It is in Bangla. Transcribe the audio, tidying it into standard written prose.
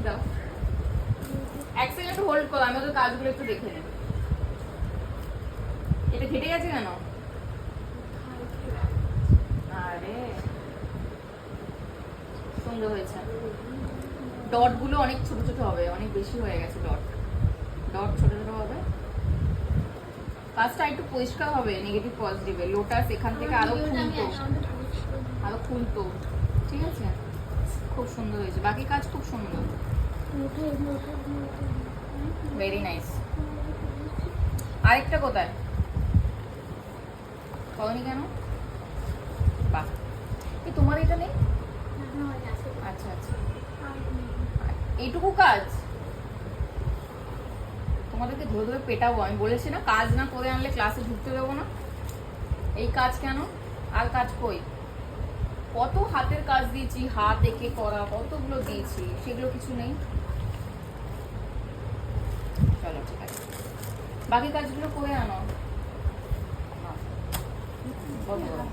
দাও, এক সেকেন্ড হোল্ড করো, আমি ওদের কাজগুলো একটু দেখে নেব। এটা ঘেটে গেছে কেন? আরে সুন্দর হয়েছে। ডট গুলো অনেক ছোট ছোট হবে, অনেক বেশি হয়ে গেছে ডট। ডট ছোট ছোট হবে, কাজটা একটু পরিষ্কার হবে নেগেটিভ পজিটিভে। লোটাস এখান থেকে আরো খুলতো, আরো খুলতো। ঠিক আছে, খুব সুন্দর হয়েছে, বাকি কাজ খুব সুন্দর, ভেরি নাইস। আরেকটা কোথায় করনি কেন? বাহ, এই তোমার এটা নেই? আচ্ছা আচ্ছা, এইটুকু কাজ তোমাদেরকে ধরে ধরে পেটাবো। আমি বলেছি না, কাজ না করে আনলে ক্লাসে ঢুকতে দেবো না। এই কাজ কেন? আর কাজ কই? কত হাতের কাজ দিয়েছি, হাত এঁকে করা কতগুলো দিয়েছি, সেগুলো কিছু নেই। চলো ঠিক আছে, বাকি কাজগুলো করে আনো।